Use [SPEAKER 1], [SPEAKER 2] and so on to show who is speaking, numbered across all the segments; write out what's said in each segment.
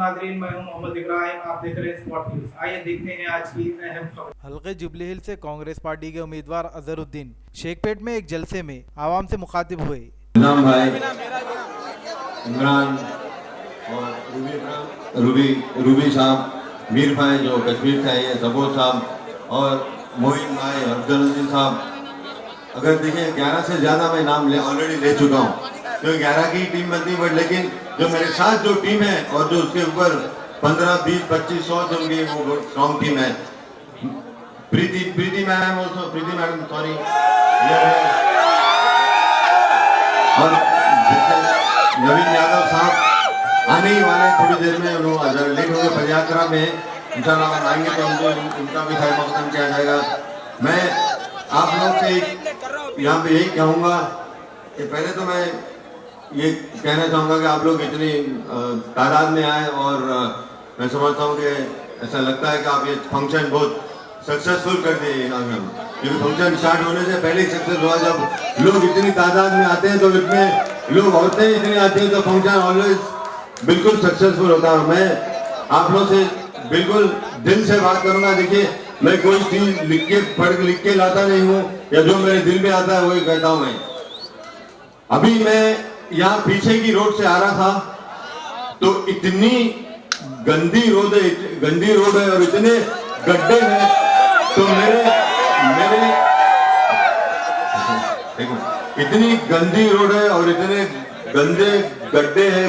[SPEAKER 1] नाजरीन, मैं हूं मोहम्मद इब्राहिम। आप देख रहे हैं स्पॉट न्यूज। आइए देखते हैं आज की अहम खबर।
[SPEAKER 2] हल्के जुबली हिल से कांग्रेस पार्टी के उम्मीदवार अजहरुद्दीन शेखपेट में एक जलसे में आवाम से मुखातिब हुए।
[SPEAKER 3] इनाम भाई, इमरान और रूबी साहब, मीर भाई जो कश्मीर से आए हैं, सबोर साहब और मोइन भाई, अफजलुद्दीन साहब। अगर देखिए 11 से ज़्यादा मैं नाम ऑलरेडी ले चुका हूँ, तो 11 की टीम बनती है, लेकिन जो मेरे साथ जो टीम है और जो उसके ऊपर 15, 20, 25, 100 जो भी वो स्ट्रॉन्ग टीम है। प्रीति मैडम सॉरी, और नवीन यादव साहब आने ही वाले थोड़ी देर में, उन्होंने लेट हो गए पदयात्रा में, इंशाल्लाह आएंगे तो उनका भी खैर मकदम किया जाएगा। मैं आप लोग से यहाँ पे यही कहूँगा कि पहले तो मैं ये कहना चाहूँगा कि आप लोग इतनी तादाद में आए, और मैं समझता हूँ कि ऐसा लगता है कि आप ये फंक्शन बहुत सक्सेसफुल कर दिए। क्योंकि फंक्शन स्टार्ट होने से पहले ही सक्सेस हुआ। जब लोग इतनी तादाद में आते हैं तो इतने लोग औरतें इतनी आती हैं तो फंक्शन ऑलवेज बिल्कुल सक्सेसफुल होता है। मैं आप लोग से बिल्कुल दिल से बात करूँगा। देखिए, मैं कोई चीज़ लिख के लाता नहीं हूँ, या जो मेरे दिल में आता है वही कहता हूँ। मैं अभी मैं यहाँ पीछे की रोड से आ रहा था तो इतनी गंदी रोड है और इतने गड्ढे हैं, तो मेरे देखो, इतनी गंदी रोड है और इतने गंदे गड्ढे हैं,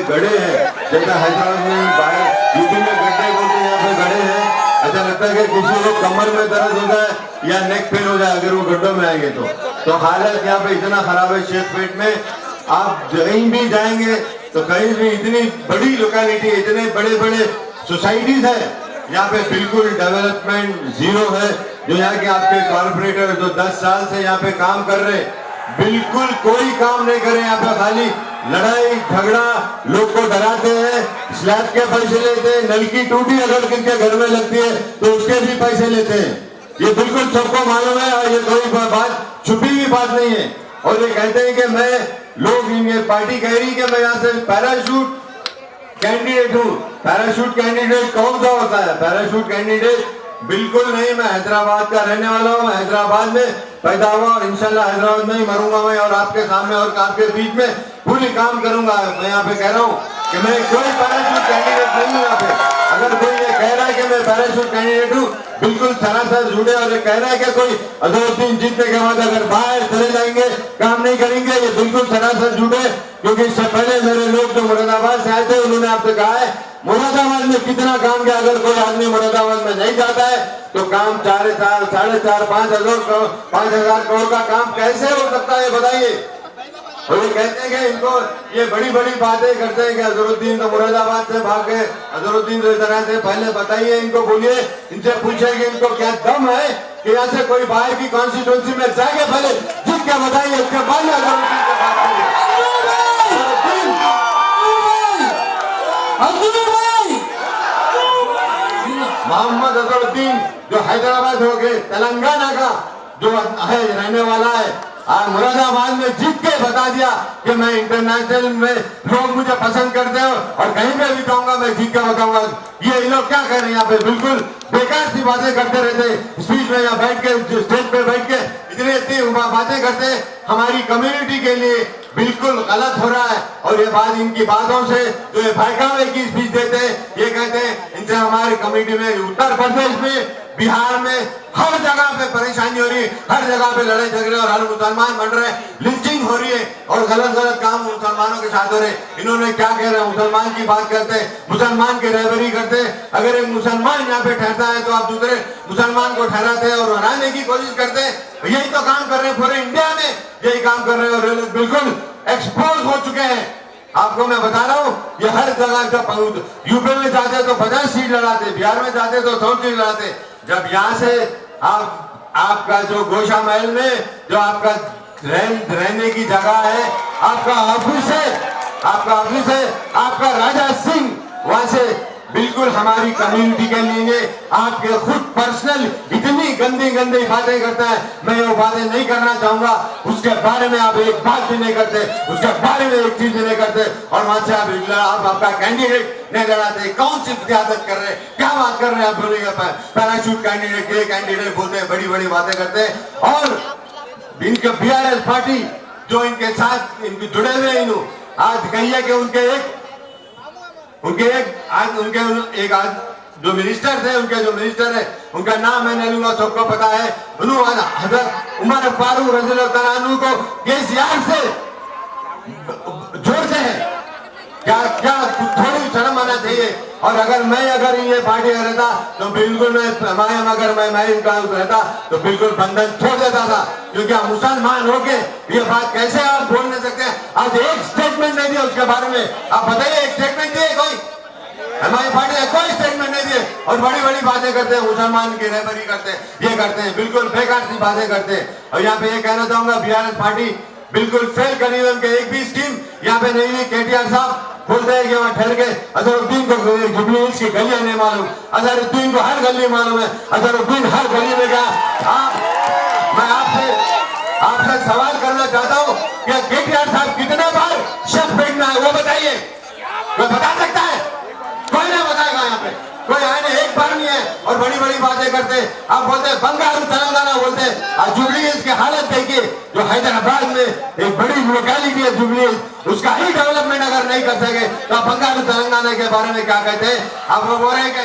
[SPEAKER 3] जैसा हैदराबाद में बाहर यूपी में गड्ढे बोलते हैं, यहाँ पे गड्ढे हैं। ऐसा लगता है कि किसी को कमर में दर्द होता है या नेक पेन हो जाए अगर वो गड्ढों में आएंगे तो हालत यहाँ पे इतना खराब है। शेखपेट में आप कहीं भी जाएंगे तो कहीं भी इतनी बड़ी लोकेलिटी, इतने बड़े सोसाइटीज है, यहाँ पे बिल्कुल डेवलपमेंट जीरो है। जो यहाँ के आपके कॉर्पोरेटर जो 10 साल से यहाँ पे काम कर रहे, बिल्कुल कोई काम नहीं करे। यहाँ पे खाली लड़ाई झगड़ा, लोग को डराते हैं, स्लैब के पैसे लेते हैं, नल की टूटी अगर किसके घर में लगती है तो उसके भी पैसे लेते हैं। ये बिल्कुल सबको मालूम है और ये कोई बात छुपी हुई बात नहीं है। और ये कहते हैं कि ये पार्टी कह रही कि मैं यहाँ से पैराशूट कैंडिडेट हूँ। पैराशूट कैंडिडेट कौन सा होता है? पैराशूट कैंडिडेट बिल्कुल नहीं। मैं हैदराबाद का रहने वाला हूँ, मैं हैदराबाद में पैदा हुआ और इंशाल्लाह हैदराबाद में ही मरूंगा मैं, और आपके सामने और आपके बीच में पूरी काम करूंगा। मैं यहाँ पे कह रहा हूँ कि मैं कोई पैराशूट कैंडिडेट नहीं हूँ। यहाँ पे अगर कोई ये कह रहा है कि मैं पैराशूट कैंडिडेट हूँ, बिल्कुल सरासर झूठे। और ये कह रहा है कि कोई अजहरुद्दीन जीतने के बाद अगर बाहर चले जाएंगे, काम नहीं करेंगे, ये बिल्कुल सरासर झूठे। क्योंकि इससे पहले मेरे लोग जो मुरादाबाद से आए थे, उन्होंने आपसे कहा है मुरादाबाद में कितना काम किया। अगर कोई आदमी मुरादाबाद में नहीं जाता है तो काम 4, 4.5, 5,000 करोड़ का काम कैसे हो सकता है, बताइए। और ये कहते हैं कि इनको ये बड़ी बातें करते हैं कि अजहरुद्दीन तो मुरादाबाद से भाग गए, अजहरुद्दीन तो इधर आए थे। पहले बताइए, इनको बोलिए, इनसे पूछे कि इनको क्या दम है कि यहाँ से कोई बाहर की कॉन्स्टिट्यूंसी में जाके पहले जीत के बताइए, उसके बाद में अजहरुद्दीन से बात करिए। मोहम्मद अजहरुद्दीन जो हैदराबाद हो गए, तेलंगाना का जो है रहने वाला है, मुरादाबाद में जीत के बता दिया कि मैं इंटरनेशनल में लोग मुझे पसंद करते हो और कहीं पे भी जाऊंगा मैं जीत के बताऊंगा। ये लोग क्या कर रहे हैं यहाँ पे? बिल्कुल बेकार सी बातें करते रहते। स्पीच में यहाँ बैठ के, स्टेज पे बैठ के इतनी बातें करते, हमारी कम्युनिटी के लिए बिल्कुल गलत हो रहा है। और ये बात इनकी बातों से जो ये बहकावे की स्पीच देते हैं, ये कहते हैं इनसे हमारी कम्युनिटी में, उत्तर प्रदेश में, बिहार में हर जगह पे परेशानी हो रही है, हर जगह पे लड़ाई झगड़े और हर मुसलमान बन रहे हैं, लिंचिंग हो रही है और गलत काम मुसलमानों के साथ हो रहे हैं। इन्होंने क्या कह रहे हैं? मुसलमान की बात करते हैं, मुसलमान की रहबरी करते हैं। अगर एक मुसलमान यहाँ पे ठहरता है तो आप दूसरे मुसलमान को ठहराते हैं और हराने की कोशिश करते हैं। यही तो काम कर रहे हैं पूरे इंडिया में, यही काम कर रहे हैं और बिल्कुल एक्सपोज हो चुके हैं। आपको मैं बता रहा हूँ, ये हर जगह यूपी में जाते तो 50 सीट लड़ाते, बिहार में जाते तो 100 सीट लड़ाते। जब यहाँ से आपका जो गोशा महल में जो आपका रहने की जगह है, आपका ऑफिस है, आपका राजा सिंह वहां से बिल्कुल हमारी कम्युनिटी के लिए आपके खुद पर्सनल इतनी गंदी गंदी बातें करता है, मैं वो बातें नहीं करना चाहूंगा। उसके बारे में आप एक बात भी नहीं करते, उसके बारे में एक चीज भी नहीं करते, और वहां से आप आपका कैंडिडेट नहीं लड़ाते। कौन सी सियासत कर रहे हैं, क्या बात कर रहे हैं आप? बोलेगा पैराशूट कैंडिडेट, ये कैंडिडेट बोलते हैं, बड़ी बड़ी बातें करते हैं। और इनके बीआरएस पार्टी जो इनके साथ इनके जुड़े हुए हैं, आज कहिए कि उनके एक आज जो मिनिस्टर थे, उनके जो मिनिस्टर है उनका नाम मैं नहीं लूंगा, सबको पता है। उन्होंने हजरत उमर फारूक रज़ियल्लाहु तआला अन्हु को केसीआर से जोड़ते हैं। क्या क्या थोड़ी शर्म आना चाहिए। और अगर ये पार्टी में रहता तो बिल्कुल मैं इनका रहता तो बिल्कुल बंधन छोड़ देता था, क्योंकि आप मुसलमान होके ये बात कैसे आप बोल नहीं सकते। आज एक स्टेटमेंट नहीं दिया उसके बारे में, आप बताइए एक स्टेटमेंट दिए कोई? हमारी पार्टी ने कोई स्टेटमेंट नहीं दिए, और बड़ी बड़ी बातें करते हैं, मुसलमान की रहबरी करते हैं, ये करते हैं, बिल्कुल बेकार सी बातें करते हैं। और यहाँ पे ये कहना चाहूंगा बीआरएस पार्टी बिल्कुल फेल करी है, उनके एक भी स्कीम यहाँ पे नहीं हुई। केटीआर साहब बोलते हैं कि वहाँ ठहर के अजहरुद्दीन को जुबली हिल्स की गलियां नहीं मालूम, अजहरुद्दीन को हर गली मालूम है, अजहरुद्दीन हर गली में गया। मैं आपसे सवाल करना चाहता हूँ कि केटीआर साहब कितने बार शेखपेट में आए, वो बताइए। कोई बता सकता है? कोई नहीं बताएगा। यहाँ पे कोई आए नहीं, एक बार नहीं है, और बड़ी बड़ी बातें करते। आप बोलते हैं बंगारू तेलंगाना बोलते हैं। आज जुबली हिल्स की हालत देखिए, जो हैदराबाद में एक बड़ी लोकेलिटी है जुबली हिल्स, उसका ही डेवलपमेंट अगर नहीं कर सके तो आप बंगारू तेलंगाना के बारे में क्या कहते हैं? आप वो बोल रहे हैं कि